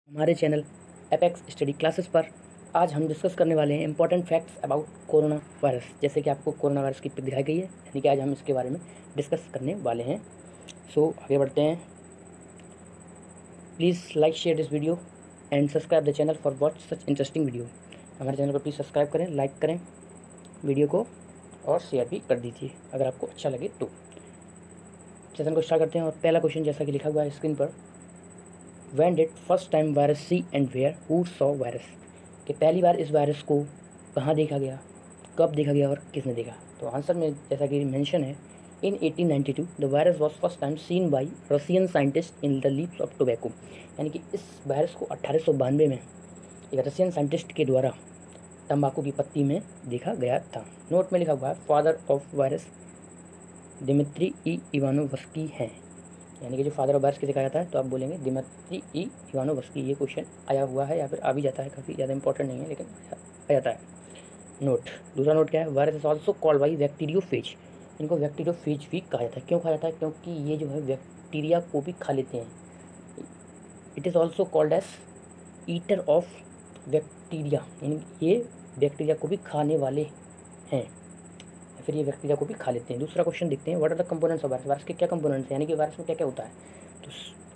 हमारे channel apex study classes पर आज हम डिस्कस करने वाले हैं important facts about corona virus. जैसे कि आपको कोरोना वायरस की पिक दिखाई गई है, यानी कि आज हम इसके बारे में डिस्कस करने वाले हैं। सो आगे बढ़ते हैं। Please like share this video and subscribe the channel for watch such interesting video. हमारे चैनल को प्लीज़ सब्सक्राइब करें, लाइक करें वीडियो को और शेयर भी कर दीजिए अगर आपको अच्छा लगे तो। सेशन को स्टार्ट करते हैं और पहला क्वेश्चन जैसा कि लिखा हुआ है स्क्रीन पर, When did first time virus see and where? Who saw virus? कि पहली बार इस वायरस को कहाँ देखा गया, कब देखा गया और किसने देखा। तो आंसर में जैसा कि मेंशन है, इन 1892 the virus was first time scene by Russian scientist in the leaves of tobacco. यानी कि इस वायरस को 1892 में एक रशियन साइंटिस्ट के द्वारा तंबाकू की पत्ती में देखा गया था। नोट में लिखा हुआ है father of virus Dmitri I Ivanovsky हैं, यानी कि जो फादर ऑफ वायरस किसे कहा जाता है, तो आप बोलेंगे दिमित्री ई इवानोवस्की। ये क्वेश्चन आया हुआ है या फिर आ भी जाता है, काफ़ी ज़्यादा इंपॉर्टेंट नहीं है लेकिन आ जाता है। नोट, दूसरा नोट क्या है, virus is also called by bacteriophage. इनको बैक्टीरियोफेज भी कहा जाता है। क्यों कहा जाता है? क्योंकि ये जो है बैक्टीरिया को भी खा लेते हैं। It is also called as eater of bacteria, यानी ये बैक्टीरिया को भी खाने वाले हैं, फिर ये बैक्टीरिया को भी खा लेते हैं। दूसरा क्वेश्चन देखते हैं, what are the components of virus. Virus के क्या कंपोनेंट्स हैं, यानी कि वायरस में क्या क्या होता है। तो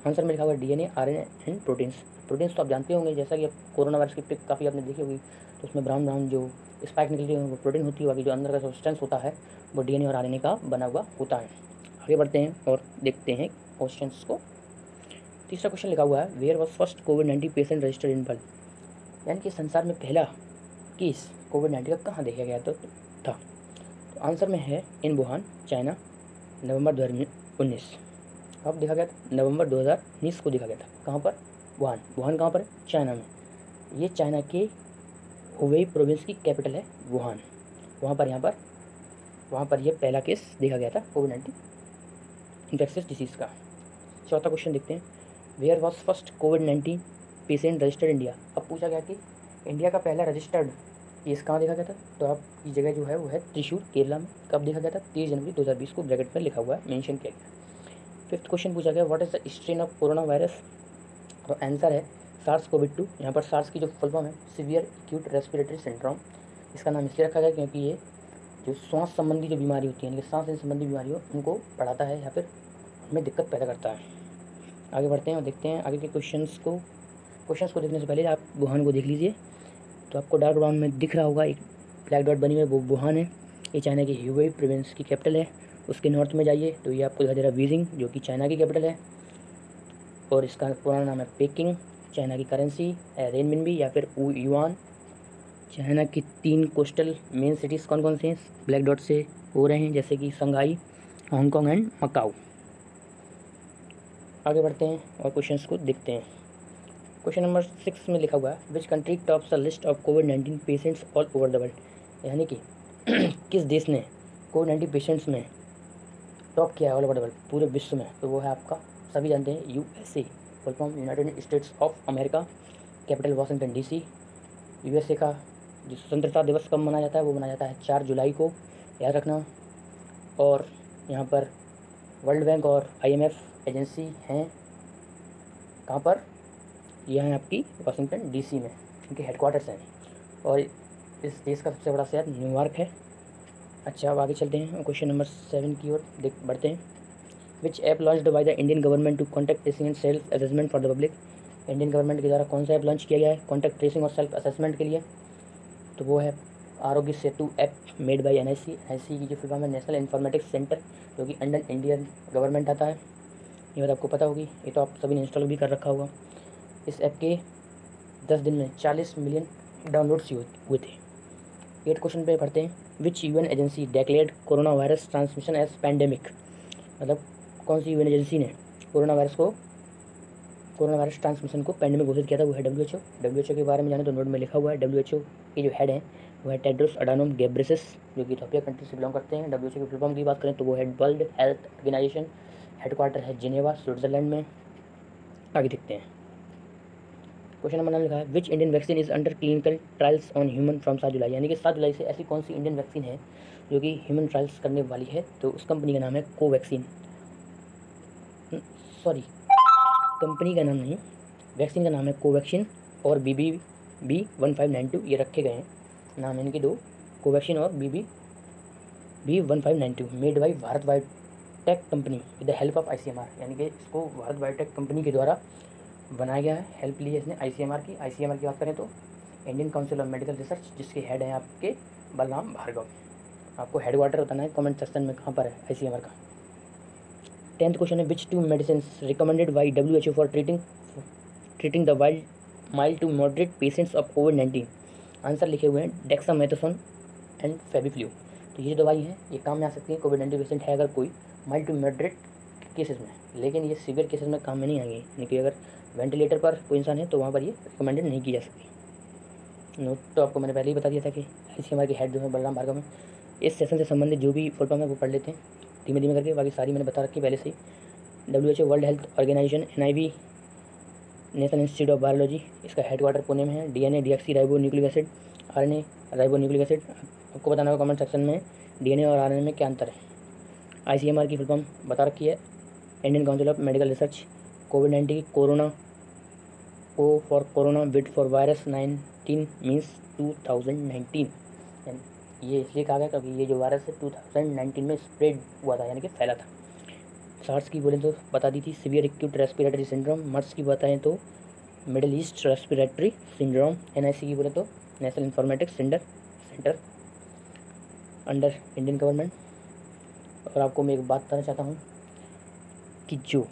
आंसर में लिखा हुआ है DNA, RNA and proteins. Proteins तो आप जानते होंगे, जैसा कि कोरोना वायरस की पिक काफ़ी आपने देखी होगी, तो उसमें ब्राउन ब्राउन जो स्पाइक निकली है वो प्रोटीन होती है, बाकी जो अंदर का सब्सटेंस होता है वो डीएनए और आरएनए का बना हुआ होता है। आगे बढ़ते हैं और देखते हैं क्वेश्चन को। तीसरा क्वेश्चन लिखा हुआ है, वेयर वॉज फर्स्ट कोविड-19 पेशेंट रजिस्टर्ड इन वर्ल्ड। यानी कि संसार में पहला केस कोविड-19 का कहाँ देखा गया था। तो आंसर में है इन वुहान, चाइना, नवंबर 2019। अब देखा गया था नवंबर 2019 को देखा गया था। कहाँ पर? वुहान। वुहान कहाँ पर है? चाइना में। ये चाइना के हुबेई प्रोविंस की कैपिटल है वुहान। वहाँ पर यह पहला केस देखा गया था कोविड-19 इन्फेक्शियस डिसीज़ का। चौथा क्वेश्चन देखते हैं, वेयर वॉज फर्स्ट कोविड-19 पेशेंट रजिस्टर्ड इंडिया। अब पूछा गया कि इंडिया का पहला रजिस्टर्ड केस कहाँ देखा गया था। तो आपकी जगह जो है वो है त्रिशूर, केरला में। कब देखा गया था? 30 जनवरी 2020 को ब्रैकेट में लिखा हुआ है, मेंशन किया गया। फिफ्थ क्वेश्चन पूछा गया, what is the strain of corona virus. तो आंसर है SARS-CoV-2। यहाँ पर सार्स की जो फुल फॉर्म है सीवियर एक्यूट रेस्पिरेटरी सिंड्रोम। इसका नाम इसलिए रखा गया क्योंकि ये जो श्वास संबंधी जो बीमारी होती है, यानी कि सांस संबंधी बीमारी हो, उनको बढ़ाता है या फिर उनमें दिक्कत पैदा करता है। आगे बढ़ते हैं और देखते हैं आगे के क्वेश्चंस को देखने से पहले आप वुहान को देख लीजिए। तो आपको डार्क ब्राउन में दिख रहा होगा एक ब्लैक डॉट बनी हुई है, वो वुहान है। ये चाइना की ह्यूबेई प्रोविंस की कैपिटल है। उसके नॉर्थ में जाइए तो ये आपको दिखाई दे रहा है बीजिंग, जो कि चाइना की कैपिटल है, और इसका पुराना नाम है पेकिंग। चाइना की करेंसी है रेनमिनबी या फिर युआन। चाइना की 3 कोस्टल मेन सिटीज़ कौन कौन सी हैं, ब्लैक डॉट से हो रहे हैं, जैसे कि शंघाई, हांगकॉन्ग एंड मकाऊ। आगे बढ़ते हैं और क्वेश्चंस को देखते हैं। क्वेश्चन नंबर 6 में लिखा हुआ है, which country tops the list of covid patients all over the world. यानी कि किस देश ने कोविड-19 पेशेंट्स में टॉप किया है ऑल ओवर द वर्ल्ड, पूरे विश्व में। तो वो है आपका, सभी जानते हैं, USA, full form United states of America, capital Washington DC। USA का जो स्वतंत्रता दिवस कब मनाया जाता है, वो मनाया जाता है 4 जुलाई को, याद रखना। और यहाँ पर वर्ल्ड बैंक और IMF एजेंसी हैं कहाँ पर, यह है आपकी वाशिंगटन DC में, इनके हेडक्वार्टर्स हैं। और इस देश का सबसे बड़ा शहर न्यूयॉर्क है। अच्छा, अब आगे चलते हैं क्वेश्चन नंबर 7 की ओर बढ़ते हैं। Which app launched by the Indian government to contact tracing and self assessment for the public. Indian government के द्वारा कौन सा ऐप लॉन्च किया गया है कॉन्टैक्ट ट्रेसिंग और सेल्फ असेसमेंट के लिए। तो वो है Aarogya Setu app made by NIC। NIC की जो फुल फॉर्म है नेशनल इन्फॉर्मेटिक्स सेंटर, जो कि अंडर इंडियन गवर्नमेंट आता है। ये बात आपको पता होगी, ये तो आप सभी ने इंस्टॉल भी कर रखा होगा। इस ऐप के 10 दिन में 40 मिलियन डाउनलोड्स हुए थे। 8 क्वेश्चन पे पढ़ते हैं, which UN agency declared corona virus transmission as pandemic. मतलब कौन सी UN एजेंसी ने कोरोना वायरस ट्रांसमिशन को पैंडेमिक घोषित किया था, वो है WHO। WHO के बारे में जाने तो नोट में लिखा हुआ है। WHO के जो हेड हैं वो है टेड्रोस अडानोम गेब्रेयेसस, जो कि इथियोपिया कंट्री से बिलोंग करते हैं। WHO की फुल फॉर्म की बात करें तो वो है वर्ल्ड हेल्थ ऑर्गेनाइजेशन, हेडक्वार्टर है जिनेवा, स्विट्जरलैंड में। आगे देखते हैं, क्वेश्चन नंबर 9 लिखा है, which Indian vaccine is under clinical trials on human from 7 जुलाई। यानी कि 7 जुलाई से ऐसी कौन सी इंडियन वैक्सीन है जो कि ह्यूमन ट्रायल्स करने वाली है। तो उस कंपनी का नाम है कोवैक्सीन। सॉरी, कंपनी का नाम नहीं, वैक्सीन का नाम है कोवैक्सीन और BBB1592, ये रखे गए हैं नाम इनके दो, कोवैक्सीन और BBB1592, made by Bharat biotech company with the help of ICMR, यानी कि इसको भारत बायोटेक कंपनी के द्वारा बनाया गया है। हेल्प ली है इसने ICMR की बात करें तो Indian council of medical research, जिसके हेड हैं आपके बलराम भार्गव। आपको हेडक्वार्टर बताना है कमेंट सेक्शन में कहाँ पर है ICMR का। 10th क्वेश्चन है, which 2 medicine recommended by WHO for treating the mild to moderate patients of COVID-19। Answer लिखे हुए हैं डेक्सामेथासोन एंड फेविफ्लू। तो ये दवाई है, ये काम में आ सकती है COVID-19 पेशेंट है अगर कोई माइल्ड टू मॉडरेट केसेस में, लेकिन ये सीवियर केसेस में काम में नहीं आएंगी, यानी कि अगर वेंटिलेटर पर कोई इंसान है तो वहाँ पर ये रिकमेंडेड नहीं की जा सकती। नोट तो आपको मैंने पहले ही बता दिया था कि ICMR के हेड जो है बलराम भार्गव है। इस सेशन से संबंधित जो भी फुल फॉर्म है वो पढ़ लेते हैं धीमे धीमे करके, बाकी सारी मैंने बता रखी पहले से ही। WHO world health organisation, NIV national institute of biology, इसका हेडक्वार्टर पुणे में है। DNA DXC ribonucleic acid, RNA ribonucleic acid. आपको बताना होगा कमेंट सेक्शन में DNA और RNA में क्या अंतर है। ICMR की फुल फॉर्म बता रखी है, Indian council of medical research. COVID-19 corona, O for corona, with for virus 19 means 2019, ये इसलिए कहा गया क्योंकि ये जो वायरस है 2019 में स्प्रेड हुआ था, यानी कि फैला था। सार्स की बोलें तो बता दी थी, सीवियर एक्यूट रेस्पिरेटरी सिंड्रोम। मर्स की बताएं तो middle east respiratory syndrome. NIC की बोले तो national informatics centre under Indian government. और आपको मैं एक बात बताना चाहता हूँ कि जो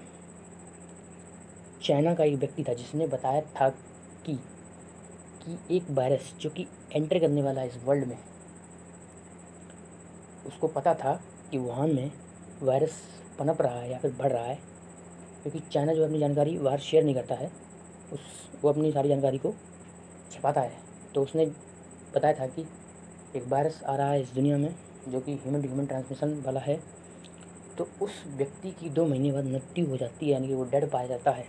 चाइना का एक व्यक्ति था जिसने बताया था कि एक वायरस जो कि एंटर करने वाला है इस वर्ल्ड में, उसको पता था कि वुहान में वायरस पनप रहा है या फिर बढ़ रहा है, क्योंकि चाइना जो अपनी जानकारी बाहर शेयर नहीं करता है, वो अपनी सारी जानकारी को छिपाता है। तो उसने बताया था कि एक वायरस आ रहा है इस दुनिया में जो कि ह्यूमन टू ह्यूमन ट्रांसमिशन वाला है। तो उस व्यक्ति की 2 महीने बाद मृत्यु हो जाती है, यानी कि वो डेड पाया जाता है।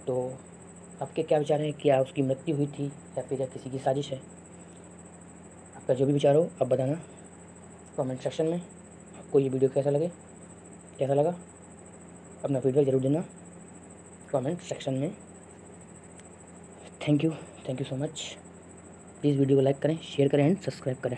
तो आपके क्या विचार हैं, क्या उसकी मृत्यु हुई थी या फिर किसी की साजिश है? आपका जो भी विचार हो आप बताना कमेंट सेक्शन में। आपको ये वीडियो कैसा लगा अपना फीडबैक ज़रूर देना कमेंट सेक्शन में। Thank you so much. Please video को लाइक करें, शेयर करें एंड सब्सक्राइब करें।